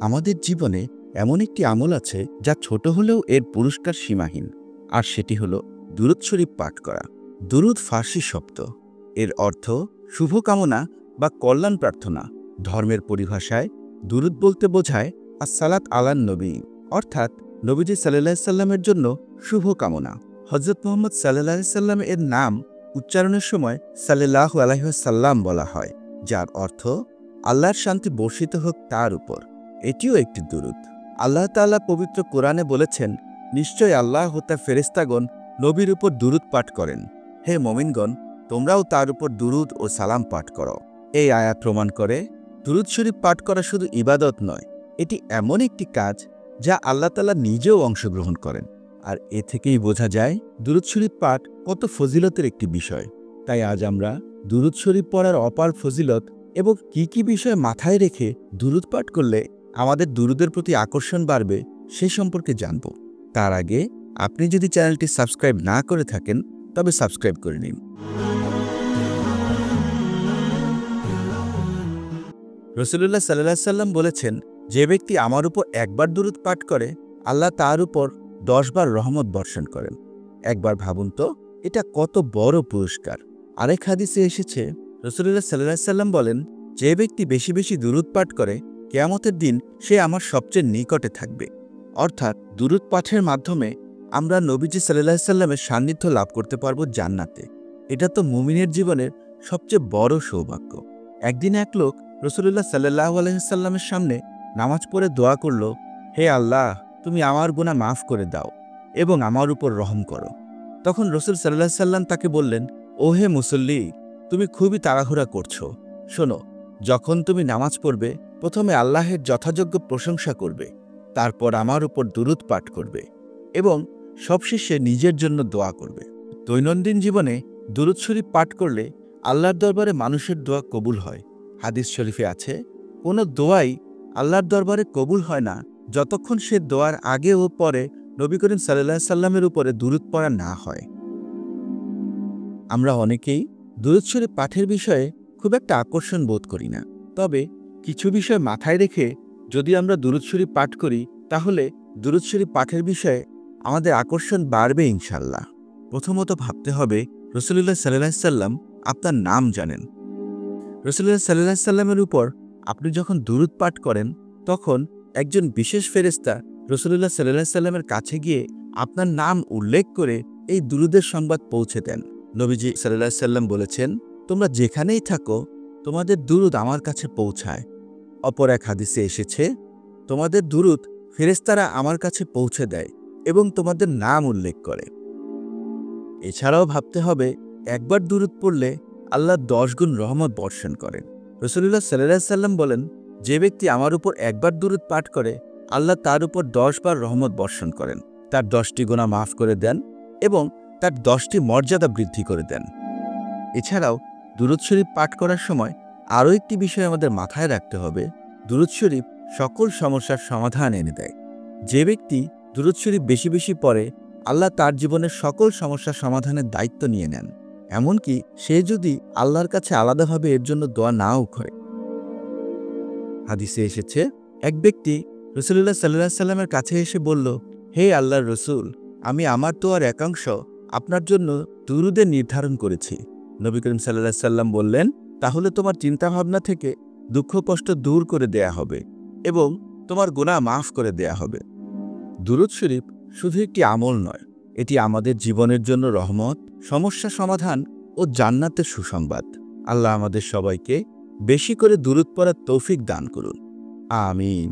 আমাদের জীবনে এমন একটি আমল আছে যা ছোট হলেও এর পুরস্কার সীমাহীন, আর সেটি হলো দুরূদ শরীফ পাঠ করা। দুরূদ ফার্সি শব্দ, এর অর্থ শুভকামনা বা কল্যাণ প্রার্থনা। ধর্মের পরিভাষায় দুরূদ বলতে বোঝায় আসসালাত আলান নবী, অর্থাৎ নবীজি সাল্লাল্লাহু আলাইহি সাল্লামের জন্য শুভকামনা। হযরত মুহাম্মদ সাল্লাল্লাহু আলাইহি সাল্লাম এর নাম উচ্চারণের সময় সাল্লাল্লাহু আলাইহি ওয়াসাল্লাম বলা হয়, যার অর্থ আল্লাহর শান্তি বর্ষিত হোক তার উপর। এটিও একটি দুরূদ। আল্লাহ তাআলা পবিত্র কোরআনে বলেছেন, নিশ্চয় আল্লাহ ও তার ফেরেশতাগণ নবীর উপর দুরূদ পাঠ করেন। হে মুমিনগণ, তোমরাও তার উপর দুরূদ ও সালাম পাঠ করো। এই আয়াত প্রমাণ করে দুরূদ শরীফ পাঠ করা শুধু ইবাদত নয়, এটি এমন একটি কাজ যা আল্লাহ তাআলা নিজেও অংশগ্রহণ করেন। আর এ থেকেই বোঝা যায় দুরূদ শরীফ পাঠ কত ফজিলতের একটি বিষয়। তাই আজ আমরা দুরূদ শরীফ পড়ার অপার ফজিলত এবং কি বিষয় মাথায় রেখে দুরূদ পাঠ করলে আমাদের দুরূদের প্রতি আকর্ষণ বাড়বে সে সম্পর্কে জানব। তার আগে আপনি যদি চ্যানেলটি সাবস্ক্রাইব না করে থাকেন তবে সাবস্ক্রাইব করে নিন। রাসূলুল্লাহ সাল্লাল্লাহু আলাইহি সাল্লাম বলেছেন, যে ব্যক্তি আমার উপর একবার দুরূদ পাঠ করে আল্লাহ তার উপর 10 বার রহমত বর্ষণ করেন। একবার ভাবুন তো, এটা কত বড় পুরস্কার। আরেক হাদিসে এসেছে, রাসূলুল্লাহ সাল্লাল্লাহু আলাইহি সাল্লাম বলেন, যে ব্যক্তি বেশি বেশি দুরূদ পাঠ করে কিয়ামতের দিন সে আমার সবচেয়ে নিকটে থাকবে। অর্থাৎ দুরূদ পাঠের মাধ্যমে আমরা নবীজি সাল্লাল্লাহু আলাইহি সাল্লামের সান্নিধ্য লাভ করতে পারব জান্নাতে। এটা তো মুমিনের জীবনের সবচেয়ে বড় সৌভাগ্য। একদিন এক লোক রাসূলুল্লাহ সাল্লাল্লাহু আলাইহি সাল্লামের সামনে নামাজ পড়ে দোয়া করল, হে আল্লাহ, তুমি আমার গুনাহ মাফ করে দাও এবং আমার উপর রহম করো। তখন রাসূল সাল্লাল্লাহু আলাইহি সাল্লাম তাকে বললেন, ও হে মুসল্লি, তুমি খুবই তাড়াহুড়া করছো। শোনো, যখন তুমি নামাজ পড়বে প্রথমে আল্লাহের যথাযোগ্য প্রশংসা করবে, তারপর আমার উপর দুরূদ পাঠ করবে এবং সবশেষে নিজের জন্য দোয়া করবে। দৈনন্দিন জীবনে দুরূদ শরীফ পাঠ করলে আল্লাহর দরবারে মানুষের দোয়া কবুল হয়। হাদিস শরীফে আছে, কোনো দোয়াই আল্লাহর দরবারে কবুল হয় না যতক্ষণ সে দোয়ার আগে ও পরে নবী করিম সাল্লাল্লাহু আলাইহি সাল্লামের উপরে দুরূদ পড়া না হয়। আমরা অনেকেই দুরূদ শরীফ পাঠের বিষয়ে খুব একটা আকর্ষণ বোধ করি না, তবে কিছু বিষয় মাথায় রেখে যদি আমরা দুরূদ শরীফ পাঠ করি তাহলে দুরূদ শরীফ পাঠের বিষয়ে আমাদের আকর্ষণ বাড়বে ইনশাআল্লাহ। প্রথমত ভাবতে হবে, রাসূলুল্লাহ সাল্লাল্লাহু আলাইহি সাল্লাম আপনার নাম জানেন। রাসূলুল্লাহ সাল্লাল্লাহু আলাইহি সাল্লামের উপর আপনি যখন দুরূদ পাঠ করেন তখন একজন বিশেষ ফেরেশতা রাসূলুল্লাহ সাল্লাল্লাহু আলাইহি সাল্লামের কাছে গিয়ে আপনার নাম উল্লেখ করে এই দুরূদের সংবাদ পৌঁছে দেন। নবীজি সাল্লাল্লাহু আলাইহি সাল্লাম বলেছেন, তোমরা যেখানেই থাকো তোমাদের দুরূদ আমার কাছে পৌঁছায়। অপর এক হাদিসে এসেছে, তোমাদের দুরূদ ফেরেশতারা আমার কাছে পৌঁছে দেয় এবং তোমাদের নাম উল্লেখ করে। এছাড়াও ভাবতে হবে, একবার দুরূদ পড়লে আল্লাহ 10 গুণ রহমত বর্ষণ করেন। রাসূলুল্লাহ সাল্লাল্লাহু আলাইহি সাল্লাম বলেন, যে ব্যক্তি আমার উপর একবার দুরূদ পাঠ করে আল্লাহ তার উপর 10 বার রহমত বর্ষণ করেন, তার 10টি গুনাহ মাফ করে দেন এবং তার 10টি মর্যাদা বৃদ্ধি করে দেন। এছাড়াও দুরূদ শরীফ পাঠ করার সময় আরও একটি বিষয় আমাদের মাথায় রাখতে হবে, দুরূদ শরীফ সকল সমস্যার সমাধান এনে দেয়। যে ব্যক্তি দুরূদ শরীফ বেশি বেশি পড়ে আল্লাহ তার জীবনের সকল সমস্যার সমাধানের দায়িত্ব নিয়ে নেন, এমনকি সে যদি আল্লাহর কাছে আলাদাভাবে এর জন্য দোয়া নাও করে। হাদিসে এসেছে, এক ব্যক্তি রাসূলুল্লাহ সাল্লাল্লাহু আলাইহি সাল্লামের কাছে এসে বলল, হে আল্লাহর রাসূল, আমি আমার দোয়ার একাংশ আপনার জন্য দুরূদে নির্ধারণ করেছি। নবী করিম সাল্লাল্লাহু আলাইহি সাল্লাম বললেন, তাহলে তোমার চিন্তাভাবনা থেকে দুঃখ কষ্ট দূর করে দেয়া হবে এবং তোমার গুনাহ মাফ করে দেয়া হবে। দুরূদ শরীফ শুধু একটি আমল নয়, এটি আমাদের জীবনের জন্য রহমত, সমস্যা সমাধান ও জান্নাতের সুসংবাদ। আল্লাহ আমাদের সবাইকে বেশি করে দুরূদ পড়ার তৌফিক দান করুন। আমিন।